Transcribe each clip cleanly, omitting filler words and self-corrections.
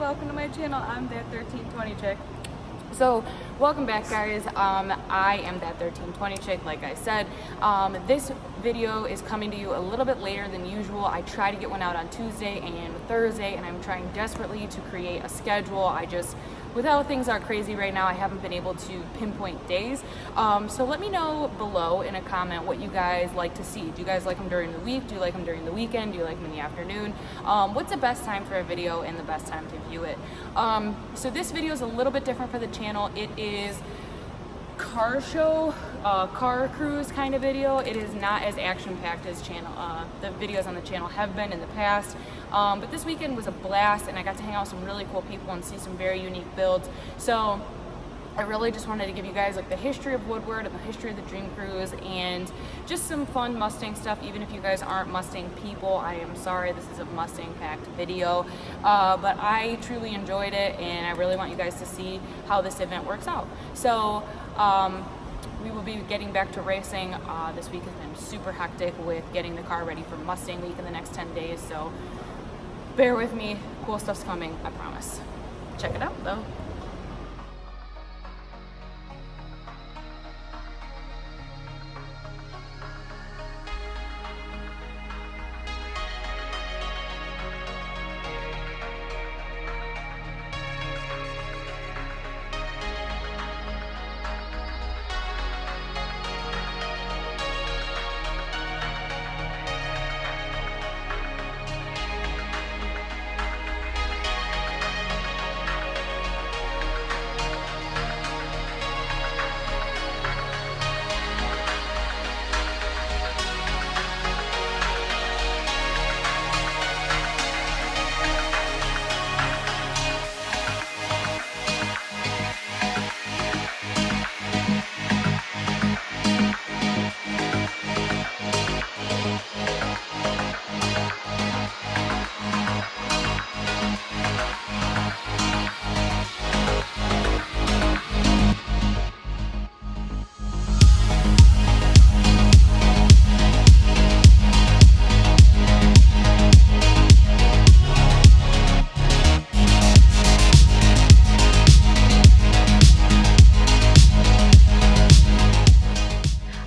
welcome to my channel. I'm that 1320 chick. So welcome back, guys. I am that 1320 chick, like I said. This video is coming to you a little bit later than usual. I try to get one out on Tuesday and Thursday, and I'm trying desperately to create a schedule. With how things are crazy right now, I haven't been able to pinpoint days. So let me know below in a comment what you guys like to see. Do you guys like them during the week? Do you like them during the weekend? Do you like them in the afternoon? What's the best time for a video and the best time to view it? So this video is a little bit different for the channel. It is car cruise kind of video. It is not as action-packed as the videos on the channel have been in the past. But this weekend was a blast, and I got to hang out with some really cool people and see some very unique builds. So I really just wanted to give you guys like the history of Woodward and the history of the Dream Cruise and just some fun Mustang stuff. Even if you guys aren't Mustang people, I am sorry, this is a Mustang-packed video. But I truly enjoyed it, and I really want you guys to see how this event works out. So we will be getting back to racing. This week has been super hectic with getting the car ready for Mustang Week in the next 10 days. So bear with me, cool stuff's coming, I promise. Check it out though.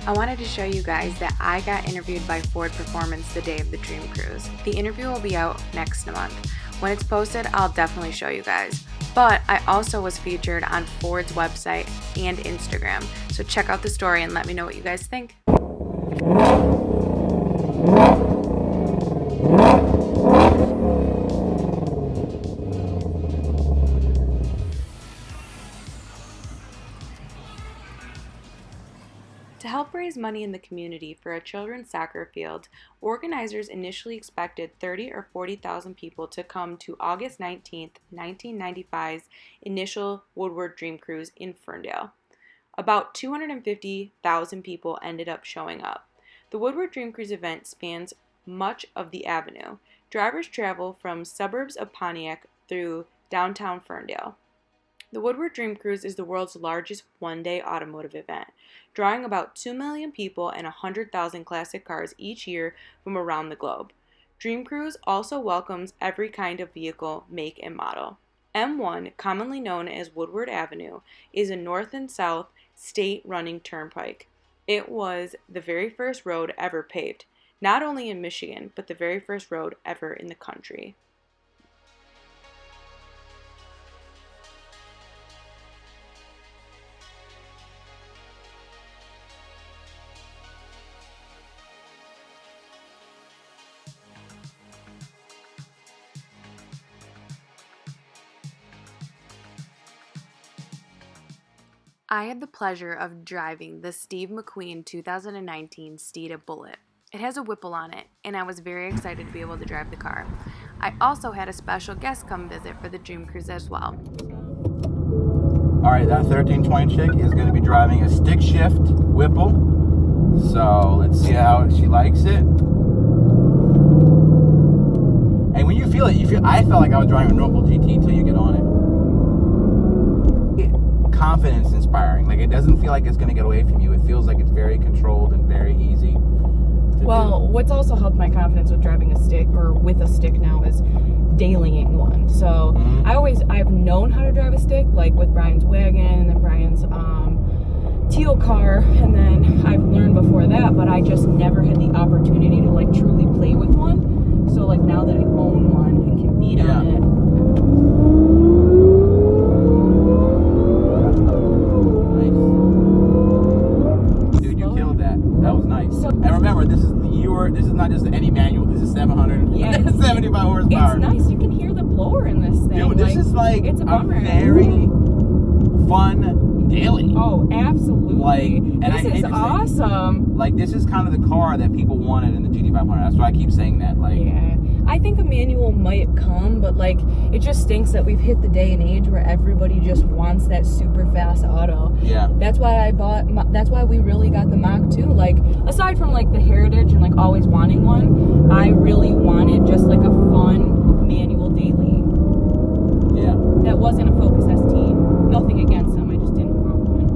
I wanted to show you guys that I got interviewed by Ford Performance the day of the Dream Cruise. The interview will be out next month. When it's posted, I'll definitely show you guys. But I also was featured on Ford's website and Instagram, so check out the story and let me know what you guys think. To help raise money in the community for a children's soccer field, organizers initially expected 30 or 40,000 people to come to August 19th, 1995's initial Woodward Dream Cruise in Ferndale. About 250,000 people ended up showing up. The Woodward Dream Cruise event spans much of the avenue. Drivers travel from suburbs of Pontiac through downtown Ferndale. The Woodward Dream Cruise is the world's largest one-day automotive event, drawing about 2 million people and 100,000 classic cars each year from around the globe. Dream Cruise also welcomes every kind of vehicle, make, and model. M1, commonly known as Woodward Avenue, is a north and south state-running turnpike. It was the very first road ever paved, not only in Michigan, but the very first road ever in the country. I had the pleasure of driving the Steve McQueen 2019 Steeda Bullitt. It has a Whipple on it, and I was very excited to be able to drive the car. I also had a special guest come visit for the Dream Cruise as well. Alright, that 1320 chick is going to be driving a stick shift Whipple. So let's see how she likes it. And when you feel it, I felt like I was driving a normal GT until you get on it. Confidence inspiring. Like, it doesn't feel like it's going to get away from you. It feels like it's very controlled and very easy. Well, what's also helped my confidence with driving a stick, or with a stick now, is dailying one. So I've known how to drive a stick, like with Brian's wagon and then Brian's teal car, and then I've learned before that, but I just never had the opportunity to like truly play with one. So like now that I own one and can beat on it. Nice. Dude, you killed that. That was nice. So, and remember, this is not just any manual. This is 775 horsepower. It's nice. You can hear the blower in this thing. Dude, this is like it's a bummer. Very fun daily. Oh, absolutely. Like, and this is awesome. Like, this is kind of the car that people wanted in the GT500. That's why I keep saying that. Like, yeah, I think a manual might come, but like, it just stinks that we've hit the day and age where everybody just wants that super fast auto. Yeah. That's why that's why we really got the Mach 2. Like, aside from like the heritage and like always wanting one, I really wanted just like a fun manual daily. Yeah. That wasn't a Focus ST. Nothing against them. I just didn't want one.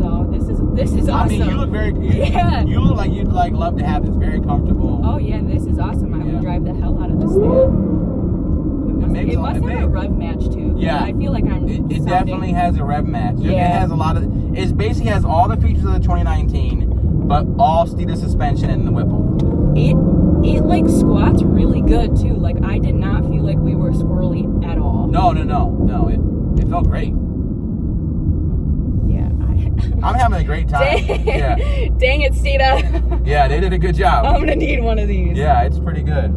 So this is awesome. I mean, you look very. You look like you'd like love to have this. Very comfortable. Oh yeah, this is awesome. I would drive the hell out of this thing. It must have a rev match too. Yeah. I feel like It definitely has a rev match. Yeah. It has a lot of. It basically has all the features of the 2019, but all Steeda suspension in the Whipple. It like squats really good too. Like, I did not feel like we were squirrely at all. No. It felt great. Yeah. I'm having a great time. Yeah. Dang it, Steeda. Yeah, they did a good job. I'm gonna need one of these. Yeah, it's pretty good.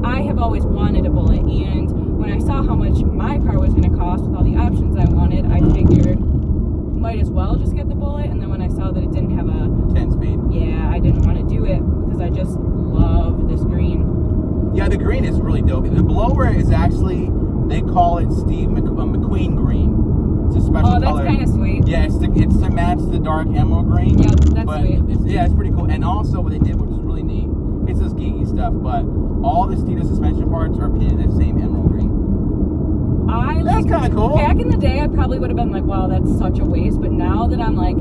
I have always wanted a Bullitt, and when I saw how much my car was going to cost with all the options I wanted, I figured might as well just get the Bullitt. And then when I saw that it didn't have a 10-speed. Yeah, I didn't want to do it because I just love this green. Yeah, the green is really dope. The blower is actually, they call it Steve McQueen green. It's a special color. Oh, that's kind of sweet. Yeah, it's to match the dark emerald green. Yeah, that's sweet. It's pretty cool. And also what they did, which is really neat, it's this geeky stuff, but all the Steeda suspension parts are painted that same emerald green. That's kind of cool. Back in the day, I probably would have been like, wow, that's such a waste. But now that I'm like,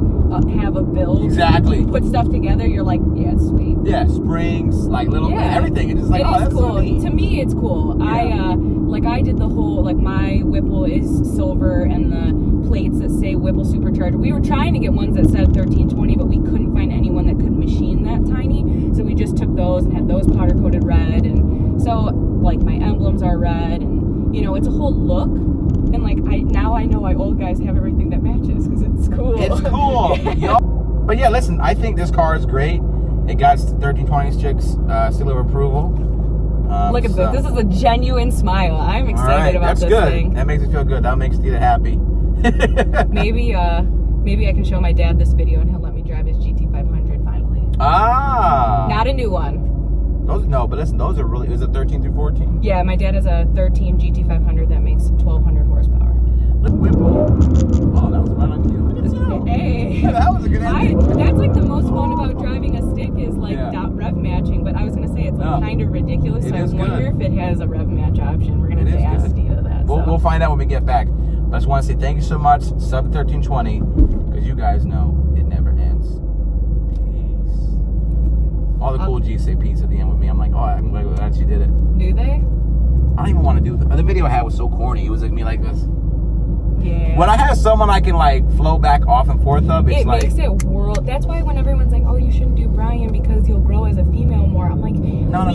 have a build, exactly, put stuff together, you're like, yeah, it's sweet. Yeah, springs, like little, everything. It's just like, oh, that's cool. So neat. To me, it's cool. Yeah. I did the whole, like, my Whipple is silver and the plates that say Whipple Supercharger. We were trying to get ones that said 1320, but we couldn't find anyone that could machine that tiny. So we just took those and had those powder coated red. And so, like, my emblems are red, and, you know, it's a whole look. And, like, now I know why old guys have everything that matches, because it's cool. It's cool. But yeah, listen, I think this car is great. It got 1320 chicks seal of approval. Look at this. This is a genuine smile. I'm excited about this thing. That makes me feel good. That makes Steeda happy. Maybe I can show my dad this video and he'll let me drive his GT500 finally. Ah. Not a new one. But listen, those are really, is it 13 through 14? Yeah, my dad has a 13 GT500 that makes 1,200 horsepower. Whipple. Oh, that was right on cue. Look at that. Hey. Yeah, that was a good ending. That's like the most fun about driving a stick is like rev matching, but I was going to say it's like kind of ridiculous, so I wonder if it has a rev match option. We're going to have to ask Steeda that. We'll find out when we get back. But I just want to say thank you so much, sub 1320, because you guys know it never ends. Peace. All the cool G's say peace at the end with me. I'm like, oh, I'm glad she did it. Do they? I don't even want to do the video I had was so corny. It was like me like this. Yeah. When I have someone I can like flow back off and forth of, it makes it world. That's why when everyone's like, "Oh, you shouldn't do Brian because you'll grow as a female more," I'm like, no.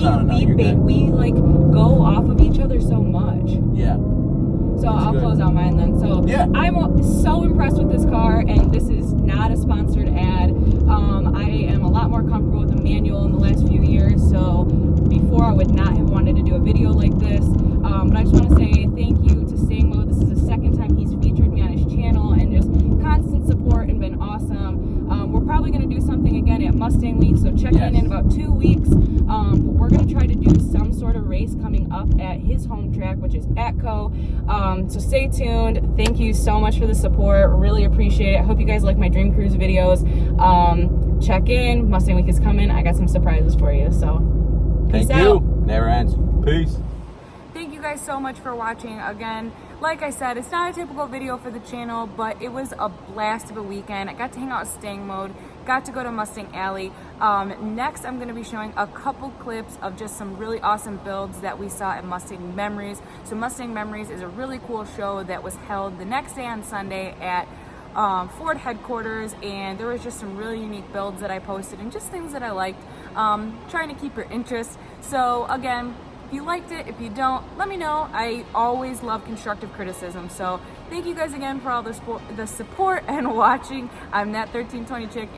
We like go off of each other so much. Yeah. So I'll close out mine then. So yeah. I'm so impressed with this car, and this is not a sponsored ad. I am a lot more comfortable with a manual in the last few years. So before I would not have wanted to do a video like this. But I just want to say thank you to Stangmode. This is the second time he's featured me on his channel, and just constant support and been awesome. We're probably going to do something again at Mustang Week, so check in about 2 weeks. But we're going to try to do some sort of race coming up at his home track, which is Atco. So stay tuned. Thank you so much for the support. Really appreciate it. I hope you guys like my Dream Cruise videos. Check in. Mustang Week is coming. I got some surprises for you. So peace out. Thank you. Never ends. Peace. Thank you guys so much for watching. Again, like I said, it's not a typical video for the channel, but it was a blast of a weekend. I got to hang out with Stangmode, got to go to Mustang Alley. Next, I'm going to be showing a couple clips of just some really awesome builds that we saw at Mustang Memories. So Mustang Memories is a really cool show that was held the next day on Sunday at Ford headquarters, and there was just some really unique builds that I posted and just things that I liked, trying to keep your interest. So again, if you liked it, if you don't, let me know. I always love constructive criticism. So thank you guys again for all the support and watching. I'm That 1320 Chick,